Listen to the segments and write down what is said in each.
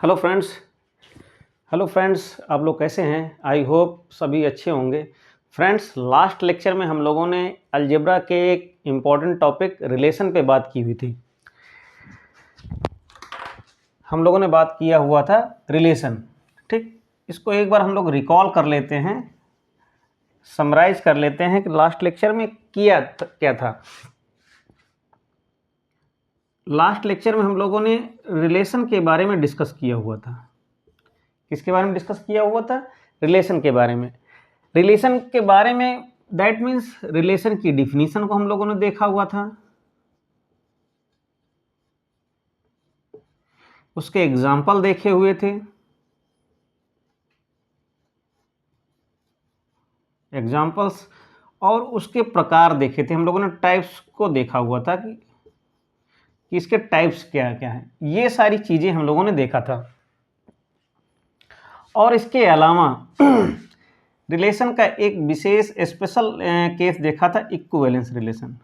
Hello friends. Hello friends, आप लोग कैसे हैं? आई होप सभी अच्छे होंगे। फ्रेंड्स, लास्ट लेक्चर में हम लोगों ने अलजेब्रा के एक इम्पॉर्टेंट टॉपिक रिलेशन पे बात की हुई थी। हम लोगों ने बात किया हुआ था रिलेशन। ठीक, इसको एक बार हम लोग रिकॉल कर लेते हैं, समराइज कर लेते हैं कि लास्ट लेक्चर में क्या था। लास्ट लेक्चर में हम लोगों ने रिलेशन के बारे में डिस्कस किया हुआ था। किसके बारे में डिस्कस किया हुआ था? रिलेशन के बारे में। रिलेशन के बारे में दैट मीन्स रिलेशन की डिफिनीशन को हम लोगों ने देखा हुआ था, उसके एग्जाम्पल देखे हुए थे, एग्जाम्पल्स, और उसके प्रकार देखे थे। हम लोगों ने टाइप्स को देखा हुआ था कि इसके टाइप्स क्या क्या हैं। ये सारी चीज़ें हम लोगों ने देखा था। और इसके अलावा रिलेशन का एक विशेष स्पेशल केस देखा था, इक्विवेलेंस रिलेशन।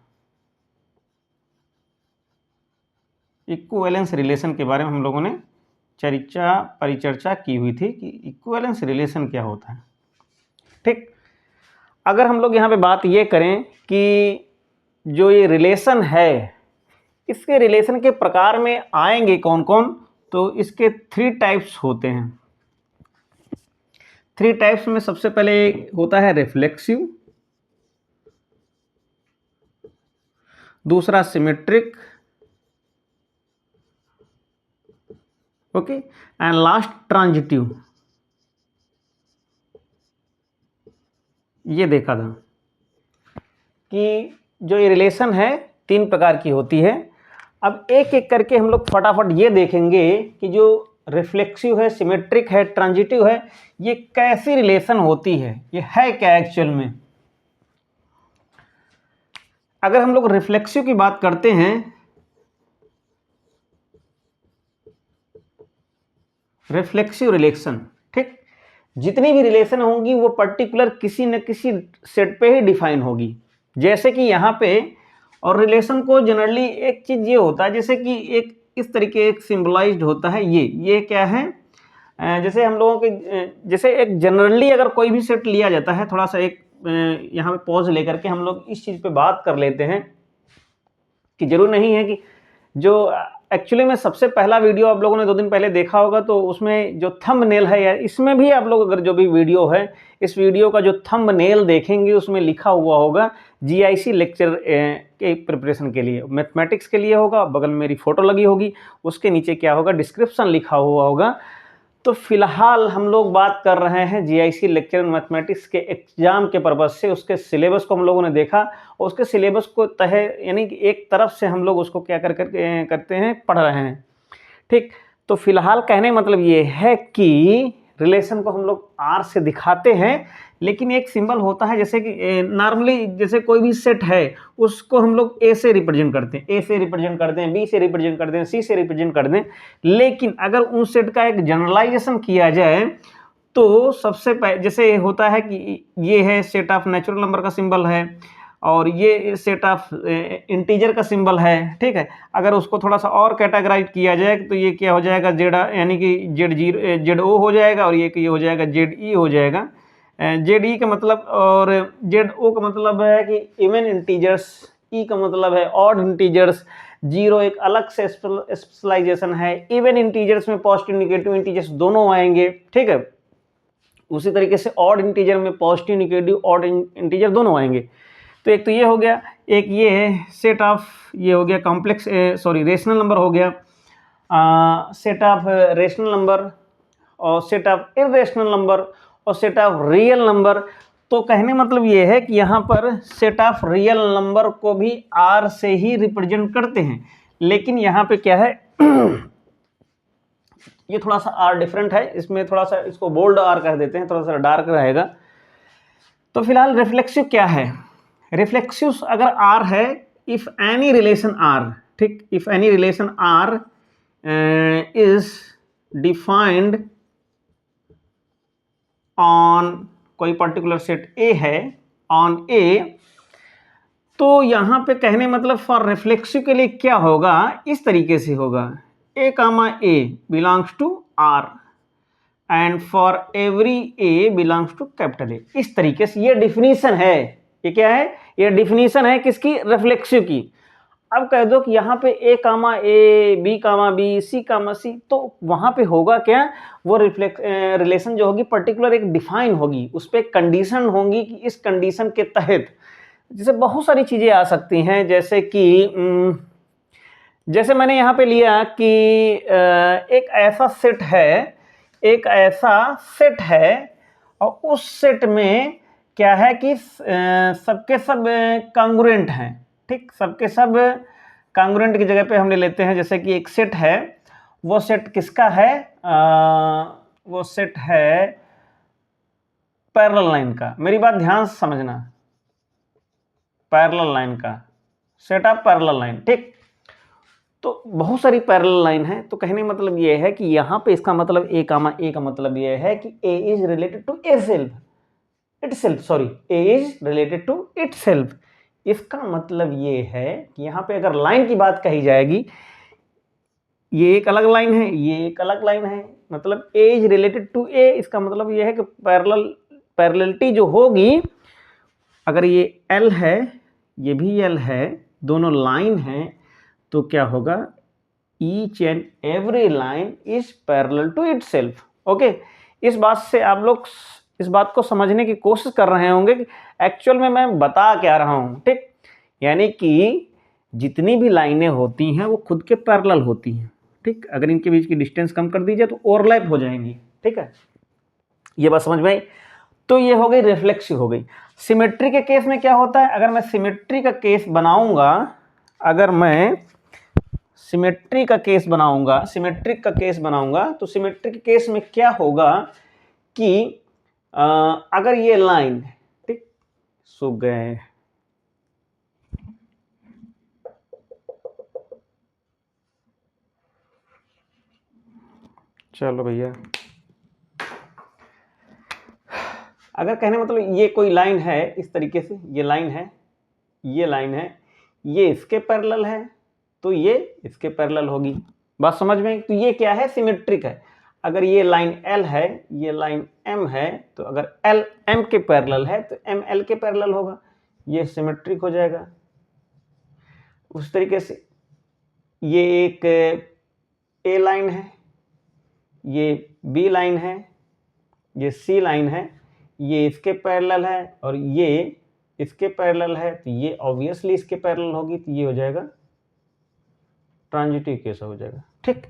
इक्विवेलेंस रिलेशन के बारे में हम लोगों ने परिचर्चा की हुई थी कि इक्विवेलेंस रिलेशन क्या होता है। ठीक, अगर हम लोग यहाँ पे बात ये करें कि जो ये रिलेशन है, इसके रिलेशन के प्रकार में आएंगे कौन कौन, तो इसके 3 टाइप्स होते हैं। 3 टाइप्स में सबसे पहले होता है रिफ्लेक्सिव, दूसरा symmetric, okay, and last transitive. ये देखा था कि जो ये रिलेशन है 3 प्रकार की होती है। अब एक एक करके हम लोग फटाफट ये देखेंगे कि जो रिफ्लेक्सिव है, सिमेट्रिक है, ट्रांजिटिव है, ये कैसी रिलेशन होती है, ये है क्या एक्चुअल में। अगर हम लोग रिफ्लेक्सिव की बात करते हैं, रिफ्लेक्सिव रिलेशन, ठीक, जितनी भी रिलेशन होंगी वो पर्टिकुलर किसी न किसी सेट पे ही डिफाइन होगी। जैसे कि यहाँ पे, और रिलेशन को जनरली एक चीज़ ये होता है, जैसे कि एक इस तरीके एक सिंबलाइज्ड होता है। ये क्या है, जैसे हम लोगों के जैसे एक जनरली अगर कोई भी सेट लिया जाता है, थोड़ा सा एक यहाँ पे पॉज लेकर के हम लोग इस चीज़ पे बात कर लेते हैं कि जरूर नहीं है कि जो एक्चुअली में सबसे पहला वीडियो आप लोगों ने 2 दिन पहले देखा होगा, तो उसमें जो थंबनेल है, या इसमें भी आप लोग अगर जो भी वीडियो है, इस वीडियो का जो थंबनेल देखेंगे उसमें लिखा हुआ होगा जीआईसी लेक्चर के प्रिपरेशन के लिए, मैथमेटिक्स के लिए होगा। बगल में मेरी फोटो लगी होगी, उसके नीचे क्या होगा, डिस्क्रिप्शन लिखा हुआ होगा। तो फिलहाल हम लोग बात कर रहे हैं जीआईसी लेक्चर मैथमेटिक्स के एग्जाम के पर्पज से। उसके सिलेबस को हम लोगों ने देखा, और उसके सिलेबस को यानी कि एक तरफ से हम लोग उसको क्या करते हैं, पढ़ रहे हैं। ठीक, तो फिलहाल कहने मतलब ये है कि रिलेशन को हम लोग आर से दिखाते हैं, लेकिन एक सिंबल होता है, जैसे कि नॉर्मली जैसे कोई भी सेट है उसको हम लोग ए से रिप्रेजेंट करते हैं, ए से रिप्रेजेंट करते हैं, बी से रिप्रेजेंट करते हैं, सी से रिप्रेजेंट करते हैं। लेकिन अगर उन सेट का एक जनरलाइजेशन किया जाए तो सबसे पहले जैसे होता है कि ये है सेट ऑफ नेचुरल नंबर का सिंबल है, और ये सेट ऑफ इंटीजर का सिंबल है। ठीक है, अगर उसको थोड़ा सा और कैटेगराइज किया जाए तो ये क्या हो जाएगा, जेड, यानी कि जेड ओ हो जाएगा, और ये हो जाएगा जेड ई हो जाएगा। जेड ई का मतलब, और जेड ओ का मतलब है कि इवन इंटीजर्स, ई का मतलब है ऑड इंटीजर्स, जीरो एक अलग से स्पेशलाइजेशन है। इवन इंटीजर्स में पॉजिटिव निगेटिव इंटीजर्स दोनों आएंगे। ठीक है, उसी तरीके से ऑड इंटीजर में पॉजिटिव निगेटिव ऑड इंटीजर दोनों आएंगे। तो एक तो ये हो गया, एक ये है सेट ऑफ, ये हो गया कॉम्प्लेक्स रेशनल नंबर हो गया, सेट ऑफ रेशनल नंबर, और सेट ऑफ इरेशनल नंबर, और सेट ऑफ रियल नंबर। तो कहने मतलब ये है कि यहाँ पर सेट ऑफ रियल नंबर को भी आर से ही रिप्रेजेंट करते हैं, लेकिन यहाँ पे क्या है ये थोड़ा सा आर डिफरेंट है, इसमें थोड़ा सा इसको बोल्ड आर कह देते हैं, थोड़ा सा डार्क रहेगा। तो फिलहाल रिफ्लेक्सिव क्या है, रिफ्लेक्सिव अगर आर है, इफ एनी रिलेशन आर, ठीक, if any relation R is defined on कोई पर्टिकुलर सेट ए है, ऑन ए, तो यहां पे कहने मतलब फॉर रिफ्लेक्सिव के लिए क्या होगा, इस तरीके से होगा, A comma A belongs to R and for every A belongs to capital A. इस तरीके से ये डिफिनीशन है। ये क्या है? ये डिफिनीशन है किसकी? रिफ्लेक्सिव की। अब कह दो कि यहाँ पे ए कामा ए, बी कामा बी, सी कामा सी, तो वहाँ पे होगा क्या? वो रिलेशन जो होगी पर्टिकुलर एक डिफाइन होगी, उस पर एक कंडीशन होगी कि इस कंडीशन के तहत जैसे बहुत सारी चीज़ें आ सकती हैं, जैसे कि जैसे मैंने यहाँ पे लिया कि एक ऐसा सेट है, एक ऐसा सेट है और उस सेट में क्या है कि सबके सब कांग्रुएंट हैं। ठीक, सबके सब कांग्रुएंट की जगह पे हम ले लेते हैं, जैसे कि एक सेट है, वो सेट किसका है? वो सेट है पैरेलल लाइन का। मेरी बात ध्यान से समझना, पैरेलल लाइन का, सेट ऑफ पैरेलल लाइन। ठीक, तो बहुत सारी पैरेलल लाइन है, तो कहने मतलब ये है कि यहाँ पे इसका मतलब ए कामा ए का मतलब ये है कि A is related to A self, itself, sorry, A is related to itself. इसका मतलब ये है कि यहाँ पे अगर लाइन की बात कही जाएगी, ये एक अलग लाइन है, ये एक अलग लाइन है, मतलब ए इज रिलेटेड टू ए, इसका मतलब ये है कि पैरेललिटी जो होगी, अगर ये एल है, ये भी एल है, दोनों लाइन है, तो क्या होगा? Each and every line is parallel to itself. Okay, इस बात से आप लोग इस बात को समझने की कोशिश कर रहे होंगे कि एक्चुअल में मैं बता क्या रहा हूं। ठीक, यानी कि जितनी भी लाइनें होती हैं वो खुद के पैरेलल होती हैं। ठीक, अगर इनके बीच की डिस्टेंस कम कर दी जाए तो ओवरलैप हो जाएंगी। ठीक है, ये बात समझ में आई? तो ये हो गई रिफ्लेक्सिव हो गई। सिमेट्री के केस में क्या होता है? अगर मैं सिमेट्री का केस बनाऊंगा, अगर मैं सिमेट्री का केस बनाऊंगा, सिमेट्रिक का केस बनाऊंगा, तो सिमेट्रिक के केस में क्या होगा कि अगर ये लाइन, ठीक, सूख गए, चलो भैया, अगर कहने मतलब ये कोई लाइन है इस तरीके से, ये लाइन है, ये लाइन है, ये इसके पैरेलल है, तो ये इसके पैरेलल होगी। बात समझ में? तो ये क्या है? सिमेट्रिक है। अगर ये लाइन L है, ये लाइन M है, तो अगर L M के पैरेलल है तो M L के पैरेलल होगा, ये सिमेट्रिक हो जाएगा। उस तरीके से ये एक A लाइन है, ये B लाइन है, ये C लाइन है, ये इसके पैरेलल है और ये इसके पैरेलल है, तो ये ऑब्वियसली इसके पैरेलल होगी, तो ये हो जाएगा ट्रांजिटिव केस हो जाएगा। ठीक,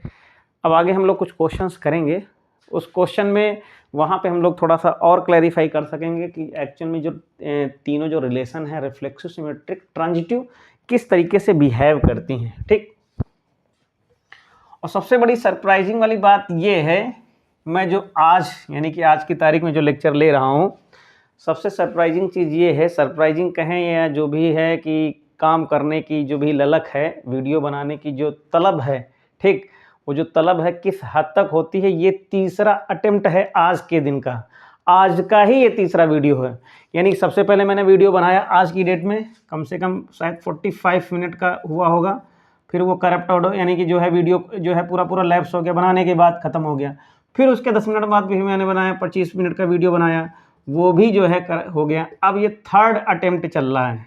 अब आगे हम लोग कुछ क्वेश्चंस करेंगे, उस क्वेश्चन में वहाँ पे हम लोग थोड़ा सा और क्लैरिफाई कर सकेंगे कि एक्चुअल में जो तीनों जो रिलेशन है, रिफ्लेक्सिव, सिमेट्रिक, ट्रांजिटिव, किस तरीके से बिहेव करती हैं। ठीक, और सबसे बड़ी सरप्राइजिंग वाली बात ये है, मैं जो आज यानी कि आज की तारीख में जो लेक्चर ले रहा हूँ, सबसे सरप्राइजिंग चीज़ ये है, सरप्राइजिंग कहें या जो भी है, कि काम करने की जो भी ललक है, वीडियो बनाने की जो तलब है, ठीक, वो जो तलब है किस हद तक होती है। ये तीसरा अटेम्प्ट है आज के दिन का, आज का ही ये तीसरा वीडियो है। यानी सबसे पहले मैंने वीडियो बनाया आज की डेट में, कम से कम शायद 45 मिनट का हुआ होगा, फिर वो करप्ट ऑडियो यानी कि जो है वीडियो जो है पूरा लैप्स हो गया, बनाने के बाद ख़त्म हो गया। फिर उसके 10 मिनट बाद भी मैंने बनाया, 25 मिनट का वीडियो बनाया, वो भी जो है हो गया। अब ये थर्ड अटेम्प्ट चल रहा है,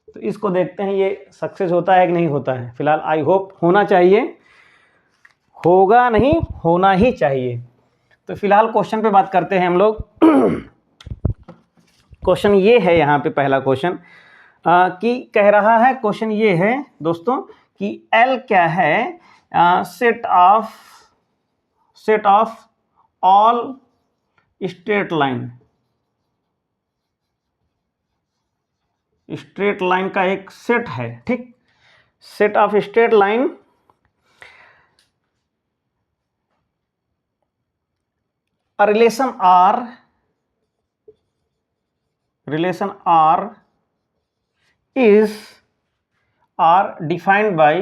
तो इसको देखते हैं ये सक्सेस होता है कि नहीं होता है। फिलहाल आई होप होना चाहिए, होगा नहीं, होना ही चाहिए। तो फिलहाल क्वेश्चन पे बात करते हैं हम लोग। क्वेश्चन ये है, यहाँ पे पहला क्वेश्चन कि कह रहा है, क्वेश्चन ये है दोस्तों कि L क्या है? Set of all straight line का एक सेट है। ठीक, set of straight line a relation R is defined by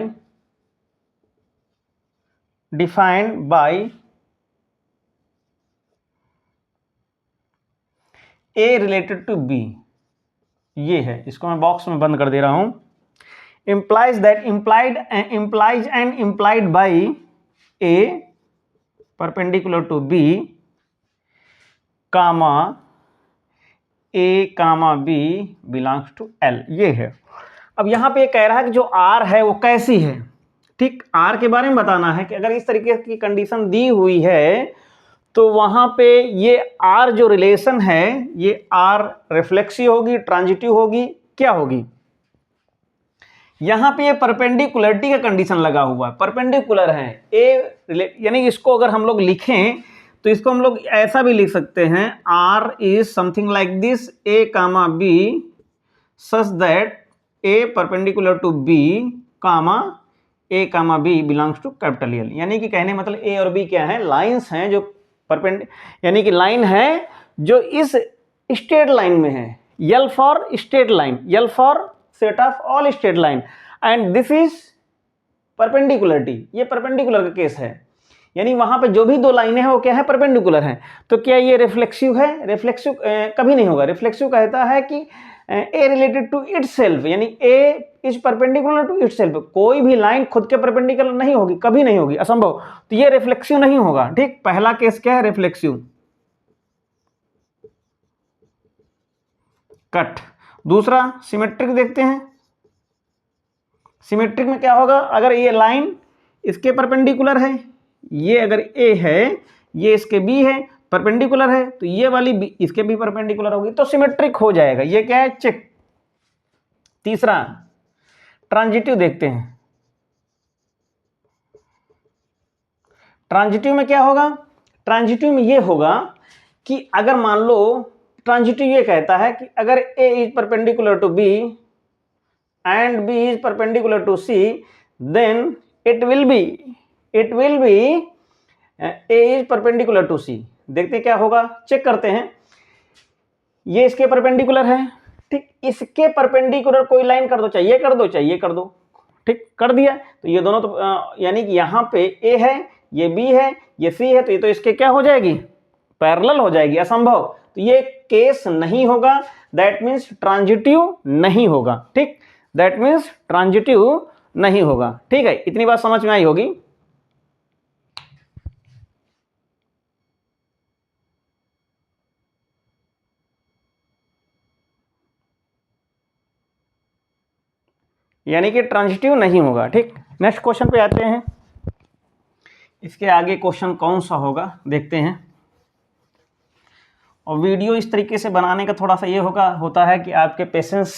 A related to B। ये है, इसको मैं बॉक्स में बंद कर दे रहा हूं। implies and implied by A perpendicular to B comma A comma B belongs to L, ये है। अब यहाँ पे कह रहा है कि जो R है वो कैसी है, ठीक, R के बारे में बताना है कि अगर इस तरीके की कंडीशन दी हुई है तो वहां पे ये R जो रिलेशन है ये R रिफ्लेक्सिव होगी, ट्रांजिटिव होगी, क्या होगी। यहां पे ये परपेंडिकुलरिटी का कंडीशन लगा हुआ है, परपेंडिकुलर है ए, यानी इसको अगर हम लोग लिखें तो इसको हम लोग ऐसा भी लिख सकते हैं, R is something like this A comma B such that A perpendicular to B comma A comma B belongs to capital L। यानी कि कहने मतलब A और B क्या है, लाइंस हैं जो यानी कि लाइन है जो इस स्ट्रेट लाइन में है, L for straight line, L for set of all straight line, and this is perpendicularity, ये परपेंडिकुलर का केस है। यानी वहां पे जो भी दो लाइनें हैं वो क्या है, परपेंडिकुलर हैं। तो क्या ये रिफ्लेक्सिव है, रिफ्लेक्सिव कभी नहीं होगा। रिफ्लेक्सिव कहता है कि ए रिलेटेड टू इटसेल्फ, यानी ए इज परपेंडिकुलर टू इटसेल्फ, कोई भी लाइन खुद के परपेंडिकुलर नहीं होगी, कभी नहीं होगी, असंभव, तो ये रिफ्लेक्सिव नहीं होगा। ठीक, पहला केस क्या है, रिफ्लेक्सिव, कट। दूसरा सिमेट्रिक देखते हैं, सिमेट्रिक में क्या होगा, अगर ये लाइन इसके परपेंडिकुलर है, ये अगर ए है, ये इसके बी है, परपेंडिकुलर है, तो ये वाली बी इसके भी परपेंडिकुलर होगी, तो सिमेट्रिक हो जाएगा। ये क्या है, चेक। तीसरा ट्रांजिटिव देखते हैं, ट्रांजिटिव में क्या होगा, ट्रांजिटिव में ये होगा कि अगर मान लो, ट्रांजिटिव ये कहता है कि अगर A is perpendicular to B and B is perpendicular to C, then it will be A is perpendicular to C. देखते क्या होगा, चेक करते हैं। ये इसके परपेंडिकुलर है, ठीक, इसके परपेंडिकुलर कोई लाइन कर दो, चाहिए कर दो, चाहिए कर दो, ठीक, कर दिया। तो ये दोनों तो यानी कि यहाँ पे ए है, ये बी है, ये सी है, तो ये तो इसके क्या हो जाएगी, पैरेलल हो जाएगी, असंभव। तो ये केस नहीं होगा, दैट मीन्स ट्रांजिटिव नहीं होगा। ठीक, दैट मीन्स ट्रांजिटिव नहीं होगा। ठीक है, इतनी बात समझ में आई होगी। यानी कि ट्रांजिटिव नहीं होगा। ठीक, नेक्स्ट क्वेश्चन पे आते हैं। इसके आगे क्वेश्चन कौन सा होगा देखते हैं। और वीडियो इस तरीके से बनाने का थोड़ा सा ये होता है कि आपके पेशेंस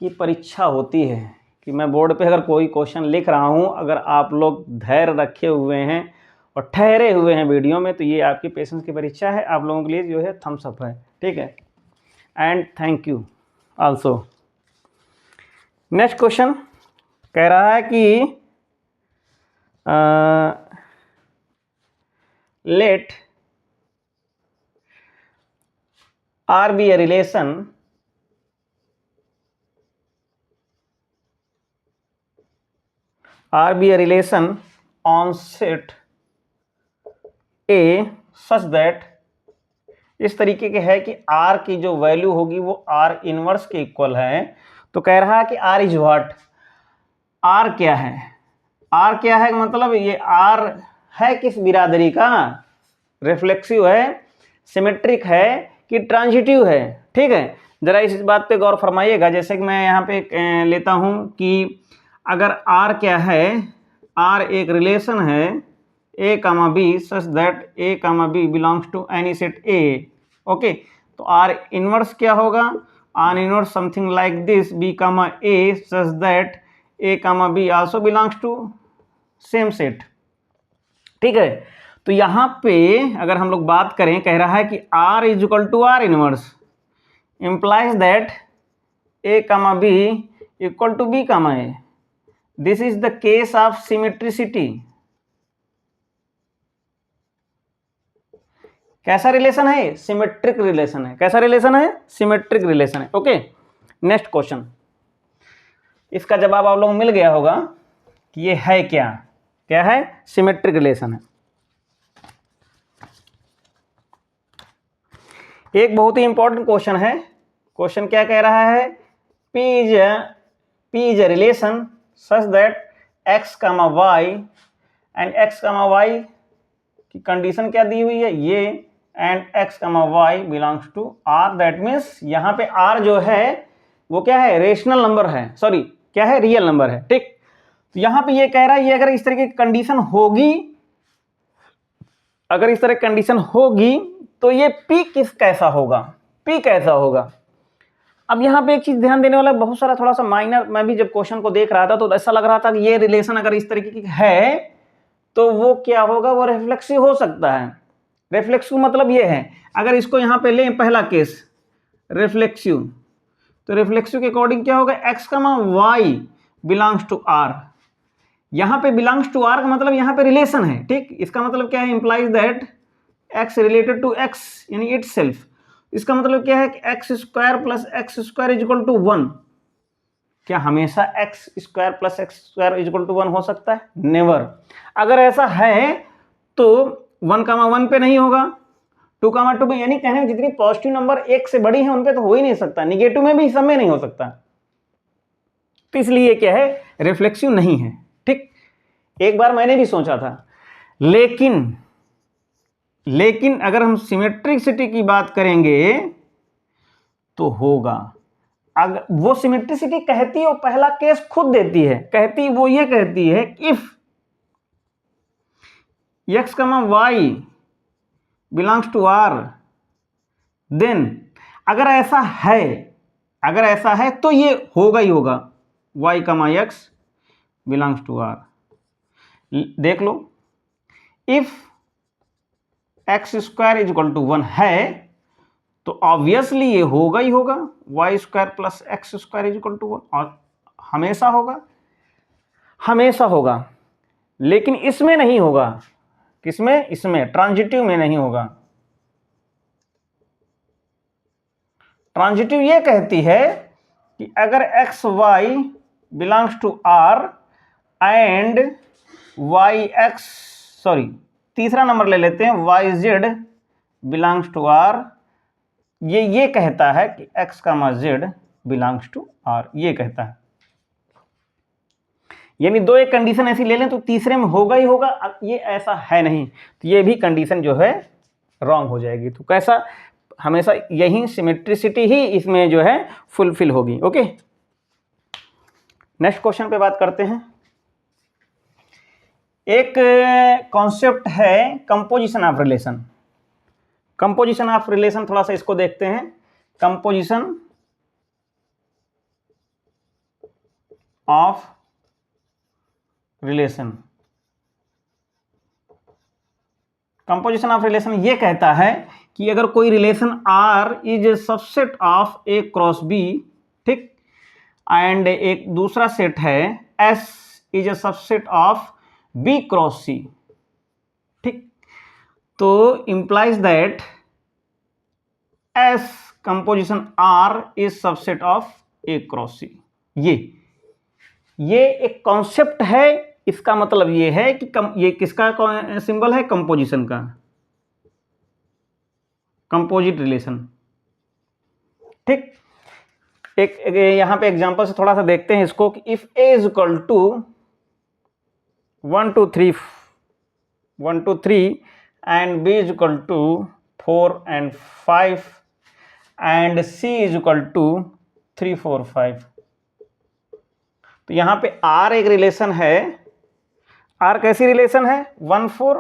की परीक्षा होती है कि मैं बोर्ड पे अगर कोई क्वेश्चन लिख रहा हूँ, अगर आप लोग धैर्य रखे हुए हैं और ठहरे हुए हैं वीडियो में, तो ये आपकी पेशेंस की परीक्षा है। आप लोगों के लिए जो है थम्स अप है। ठीक है, and thank you also. Next question कह रहा है कि late R be a relation on set A such that, इस तरीके के है कि R की जो वैल्यू होगी वो R इनवर्स के इक्वल है। तो कह रहा है कि R इज व्हाट, R क्या है, R क्या है, मतलब ये R है किस बिरादरी का, रिफ्लेक्सिव है, सिमेट्रिक है कि ट्रांजिटिव है। ठीक है, जरा इस बात पे गौर फरमाइएगा। जैसे कि मैं यहाँ पे लेता हूँ कि अगर R क्या है, R एक रिलेशन है A comma B such that A comma B belongs to any set A। Okay, तो R इनवर्स क्या होगा, R inverse something like this B comma A such that A comma B also belongs to same set. ठीक है, तो यहाँ पे अगर हम लोग बात करें, कह रहा है कि R is equal to R inverse implies that A comma B equal to B comma A. This is the case of symmetricity. कैसा रिलेशन है, सिमेट्रिक रिलेशन है। कैसा रिलेशन है, सिमेट्रिक रिलेशन है। ओके, नेक्स्ट क्वेश्चन, इसका जवाब आप लोगों को मिल गया होगा कि ये है क्या, क्या है, सिमेट्रिक रिलेशन है। एक बहुत ही इंपॉर्टेंट क्वेश्चन है। क्वेश्चन क्या कह रहा है, P इज a relation such that x, y and X comma Y की कंडीशन क्या दी हुई है, ये and X comma Y belongs to R, that means यहाँ पे आर जो है वो क्या है, रेशनल नंबर है, सॉरी क्या है, रियल नंबर है। ठीक, तो यहाँ पे ये कह रहा है ये अगर इस तरह की कंडीशन होगी, अगर इस तरह की कंडीशन होगी तो ये P कैसा होगा, P कैसा होगा। अब यहाँ पे एक चीज ध्यान देने वाला, बहुत सारा थोड़ा सा माइनर, मैं भी जब क्वेश्चन को देख रहा था तो ऐसा लग रहा था कि ये रिलेशन अगर इस तरीके की है तो वो क्या होगा, वो रिफ्लेक्सिव हो सकता है। रिफ्लेक्सिव मतलब ये है, अगर इसको यहाँ पे लें पहला केस रिफ्लेक्सिव, तो रिफ्लेक्सिव के अकॉर्डिंग क्या होगा, x comma Y belongs to are. यहाँ पे बिलोंग्स टू आर का मतलब यहाँ पे रिलेशन है। ठीक, इसका मतलब क्या है, implies that X related to X यानी इटसेल्फ। इसका मतलब क्या है कि X square plus X square is equal to 1। क्या हमेशा X square plus X square is equal to 1 हो सकता है? नेवर। अगर ऐसा है तो 1 कामा 1 पे नहीं होगा, 2 कामा 2 पे, यानी कहने जितनी पॉजिटिव नंबर 1 से बड़ी है उन पे तो हो ही नहीं सकता, निगेटिव में भी सब में नहीं हो सकता, तो इसलिए क्या है, रिफ्लेक्सिव नहीं है। ठीक, एक बार मैंने भी सोचा था, लेकिन अगर हम सिमेट्रिसिटी की बात करेंगे तो होगा। अगर वो सिमेट्रिसिटी कहती है, वो पहला केस खुद देती है, कहती वो ये कहती है if X comma Y belongs to R, then अगर ऐसा है तो ये होगा ही होगा, वाई कमा एक्स बिलोंग्स टू आर। देख लो, if X square is equal to 1 है तो ऑब्वियसली ये होगा ही होगा, Y square plus X square is equal to 1, और हमेशा होगा। लेकिन इसमें नहीं होगा, किसमें, इसमें ट्रांजिटिव में नहीं होगा। ट्रांजिटिव ये कहती है कि अगर X Y belongs to R and Y X, sorry तीसरा नंबर ले लेते हैं, Y Z belongs to R, ये कहता है कि X comma Z belongs to R, ये कहता है। यानी दो एक कंडीशन ऐसी ले लें तो तीसरे में होगा ही होगा, ये ऐसा है नहीं तो ये भी कंडीशन जो है रॉन्ग हो जाएगी। तो कैसा, हमेशा यही सिमेट्रिसिटी ही इसमें जो है फुलफिल होगी। ओके, नेक्स्ट क्वेश्चन पे बात करते हैं। एक कॉन्सेप्ट है composition of relation. Composition of relation थोड़ा सा इसको देखते हैं। Composition of relation, composition of relation ये कहता है कि अगर कोई relation R is a subset of A cross B, ठीक, एंड एक दूसरा सेट है S is a subset of B cross C, ठीक, तो implies that S composition R is subset of A cross C। ये एक कॉन्सेप्ट है, इसका मतलब ये है कि ये किसका सिंबल है, कंपोजिशन का, कंपोजिट रिलेशन। ठीक, एक यहां पे एग्जांपल से थोड़ा सा देखते हैं इसको कि if A is equal to 1 2 3 and B is equal to 4 and 5 and C is equal to 3 4 5, तो यहां पे R एक रिलेशन है। R कैसी रिलेशन है, 1 4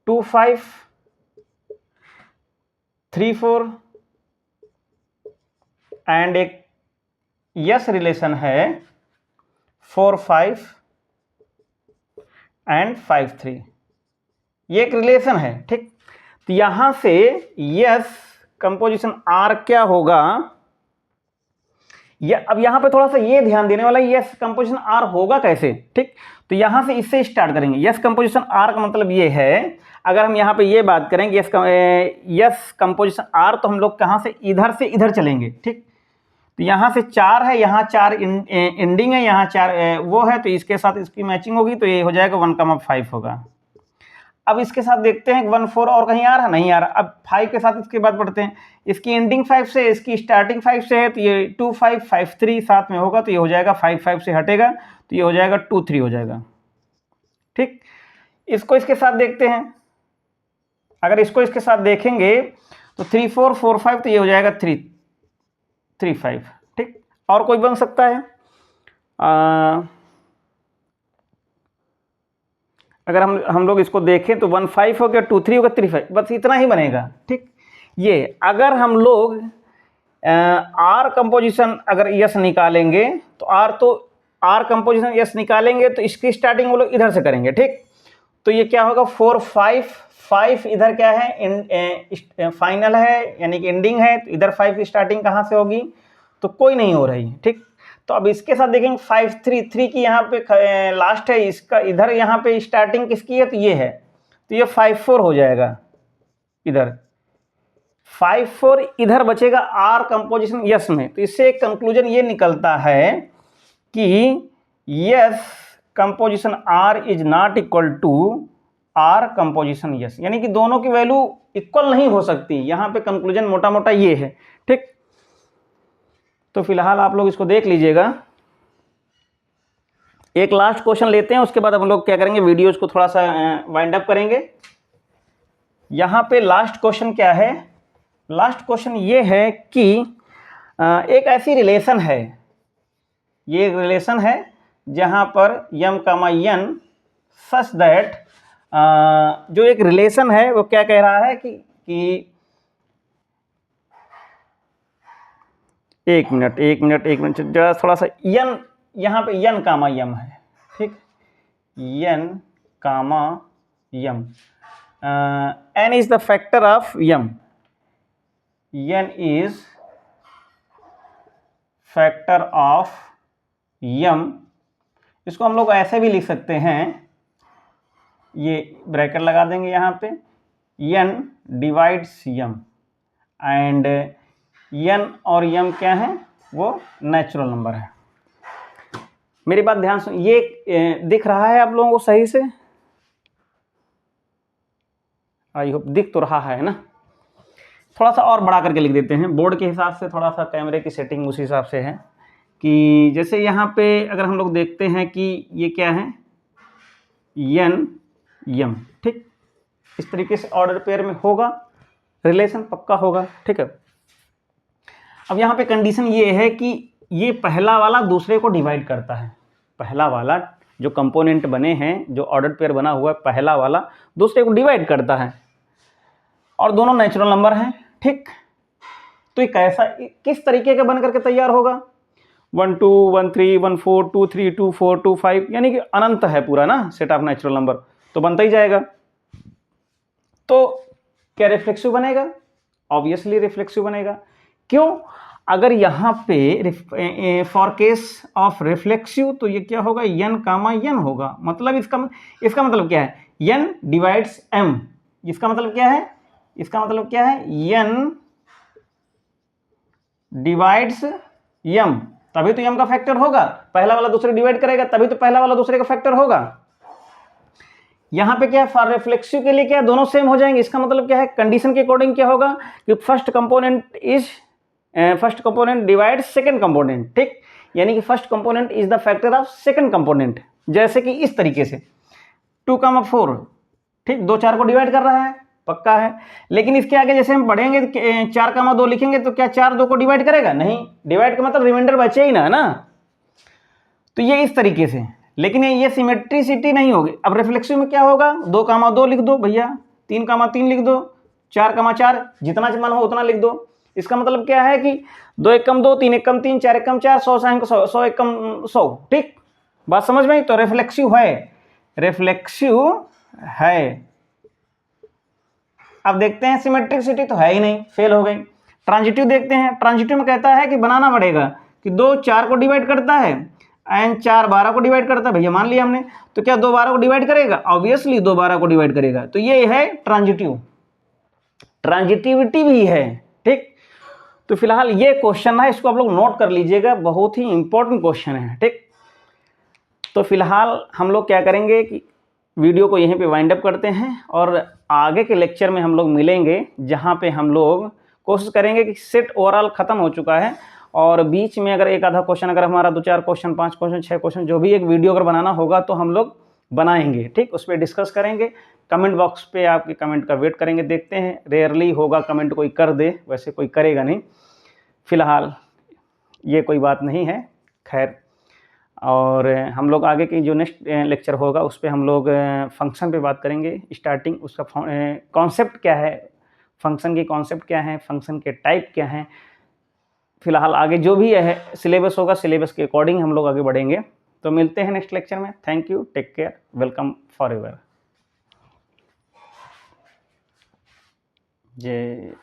2 5 3 4 एंड एक यस रिलेशन है 4 5 एंड 5 3, ये एक रिलेशन है। ठीक, तो यहां से यस कंपोजिशन R क्या होगा, अब यहां पे थोड़ा सा ये ध्यान देने वाला है, यस कंपोजिशन R होगा कैसे। ठीक, तो यहां से इससे स्टार्ट करेंगे। यस कंपोजिशन R का मतलब ये है, अगर हम यहां पे ये बात करें यस कंपोजिशन R, तो हम लोग कहां से इधर चलेंगे। ठीक, तो यहां से 4 है, यहां 4 एंडिंग है, यहां 4 वो है, तो इसके साथ इसकी मैचिंग होगी, तो ये हो जाएगा 1,5 होगा। अब इसके साथ देखते हैं 1 4 और कहीं आ रहा, नहीं आ रहा। अब 5 के साथ इसके बाद बढ़ते हैं, इसकी एंडिंग 5 से, इसकी स्टार्टिंग 5 से है, तो ये 2 5 5 3 साथ में होगा, तो ये हो जाएगा 5 5 से हटेगा, तो ये हो जाएगा 2 3 हो जाएगा। ठीक, इसको इसके साथ देखते हैं। अगर इसको इसके साथ देखेंगे तो 3 4 4 5, तो ये हो जाएगा 3 3 5। ठीक, और कोई बन सकता है? अगर हम लोग इसको देखें तो 1 5 हो गया, 2 3 हो गया, 3 5, बस इतना ही बनेगा। ठीक, ये अगर हम लोग आर कंपोजिशन अगर यस निकालेंगे तो आर कंपोजिशन यस निकालेंगे तो इसकी स्टार्टिंग वो लोग इधर से करेंगे। ठीक, तो ये क्या होगा 4 5 5 इधर क्या है, फाइनल है यानी कि एंडिंग है, तो इधर 5 की स्टार्टिंग कहाँ से होगी? तो कोई नहीं हो रही। ठीक, तो अब इसके साथ देखेंगे 5 3 3 की यहाँ पे लास्ट है, इसका इधर यहाँ पे स्टार्टिंग किसकी है? तो ये है, तो ये 5 4 हो जाएगा, इधर 5 4 इधर बचेगा आर कंपोजिशन यस में। तो इससे एक कंक्लूजन ये निकलता है कि S composition R is not equal to R composition S, यानी कि दोनों की वैल्यू इक्वल नहीं हो सकती। यहां पे कंक्लूजन मोटा मोटा ये है। ठीक, तो फिलहाल आप लोग इसको देख लीजिएगा। एक लास्ट क्वेश्चन लेते हैं, उसके बाद हम लोग क्या करेंगे, वीडियोज को थोड़ा सा वाइंड अप करेंगे। यहां पे लास्ट क्वेश्चन क्या है? लास्ट क्वेश्चन ये है कि एक ऐसी रिलेशन है, ये एक रिलेशन है जहां पर यम कामा यन सच दैट, जो एक रिलेशन है वो क्या कह रहा है कि एक मिनट जरा थोड़ा सा, यन यहाँ पे यन कामा यम है। ठीक, N comma M, N is the factor of M, n is factor of M. इसको हम लोग ऐसे भी लिख सकते हैं, ये ब्रैकेट लगा देंगे यहाँ पे, n divides m, and n और यम क्या है? वो नेचुरल नंबर है। मेरी बात ध्यान सुन, ये दिख रहा है आप लोगों को सही से? आई होप दिख तो रहा है ना। थोड़ा सा और बड़ा करके लिख देते हैं, बोर्ड के हिसाब से थोड़ा सा कैमरे की सेटिंग उस हिसाब से है कि जैसे यहाँ पे अगर हम लोग देखते हैं कि ये क्या है, यन यम। ठीक, इस तरीके से ऑर्डर पेयर में होगा, रिलेशन पक्का होगा। ठीक है, अब यहाँ पे कंडीशन ये है कि ये पहला वाला दूसरे को डिवाइड करता है। पहला वाला जो कंपोनेंट बने हैं, जो ऑर्डर पेयर बना हुआ है, पहला वाला दूसरे को डिवाइड करता है और दोनों नेचुरल नंबर हैं। ठीक, तो ये कैसा, किस तरीके का बन करके तैयार होगा? 1 2 1 3 1 4 2 3 2 4 2 5, यानी कि अनंत है पूरा ना सेट ऑफ नेचुरल नंबर, तो बनता ही जाएगा। तो क्या रिफ्लेक्सिव बनेगा? ऑब्वियसली रिफ्लेक्सिव बनेगा। क्यों? अगर यहाँ पे फॉर केस ऑफ रिफ्लेक्सिव, तो ये क्या होगा? n कामा n होगा। मतलब इसका मतलब क्या है? n divides m। इसका मतलब क्या है? इसका मतलब क्या है? n डिवाइड्स m, तभी तो m का फैक्टर होगा। पहला वाला दूसरे डिवाइड करेगा तभी तो पहला वाला दूसरे का फैक्टर होगा। यहां पे क्या है? फॉर रिफ्लेक्सिव के लिए क्या है? दोनों सेम हो जाएंगे। इसका मतलब क्या है? कंडीशन के अकॉर्डिंग क्या होगा कि first component divide second component. ठीक, यानी कि first component is the factor of second component. जैसे कि इस तरीके से 2 4, ठीक, 2 4 को डिवाइड कर रहा है, पक्का है। लेकिन इसके आगे जैसे हम बढ़ेंगे 4 2 लिखेंगे तो क्या 4 2 को डिवाइड करेगा? नहीं, डिवाइड का मतलब रिमाइंडर बचे ही ना। तो ये इस तरीके से, लेकिन ये सिमेट्रिसिटी नहीं होगी। अब रिफ्लेक्सिव में क्या होगा? 2 2 लिख दो भैया, 3 3 लिख दो, 4 4, जितना मन हो उतना लिख दो। इसका मतलब क्या है कि 2 1 2, 3 1 3, 4 1 4, 100 100 1 100। ठीक, बात समझ में? तो रिफ्लेक्सिव है, रिफ्लेक्सिव है। अब देखते हैं सिमेट्रिसिटी तो है ही नहीं, फेल हो गई। ट्रांजिटिव देखते हैं। ट्रांजिटिव में कहता है कि बनाना पड़ेगा कि 2 4 को डिवाइड करता है एंड 4 12 को डिवाइड करता है। भैया मान लिया हमने, तो क्या 2 12 को डिवाइड करेगा? ऑब्वियसली 2 12 को डिवाइड करेगा। तो ये है ट्रांजिटिव, ट्रांजिटिविटी भी है। ठीक, तो फिलहाल ये क्वेश्चन है, इसको आप लोग नोट कर लीजिएगा, बहुत ही इंपॉर्टेंट क्वेश्चन है। ठीक, तो फिलहाल हम लोग क्या करेंगे कि वीडियो को यहीं पे वाइंड अप करते हैं और आगे के लेक्चर में हम लोग मिलेंगे, जहाँ पे हम लोग कोशिश करेंगे कि सेट ओवरऑल ख़त्म हो चुका है और बीच में अगर एक आधा क्वेश्चन, अगर हमारा 2 4 क्वेश्चन 5 क्वेश्चन 6 क्वेश्चन जो भी एक वीडियो अगर बनाना होगा तो हम लोग बनाएंगे, ठीक, उस पर डिस्कस करेंगे। कमेंट बॉक्स पे आपके कमेंट का वेट करेंगे, देखते हैं, रेयरली होगा कमेंट कोई कर दे, वैसे कोई करेगा नहीं फिलहाल, ये कोई बात नहीं है, खैर। और हम लोग आगे की जो नेक्स्ट लेक्चर होगा उस पर हम लोग फंक्शन पे बात करेंगे, स्टार्टिंग उसका कॉन्सेप्ट क्या है, फंक्शन की कॉन्सेप्ट क्या है, फंक्शन के टाइप क्या हैं। फिलहाल आगे जो भी है सिलेबस होगा, सिलेबस के अकॉर्डिंग हम लोग आगे बढ़ेंगे। तो मिलते हैं नेक्स्ट लेक्चर में। Thank you, take care, welcome forever. जय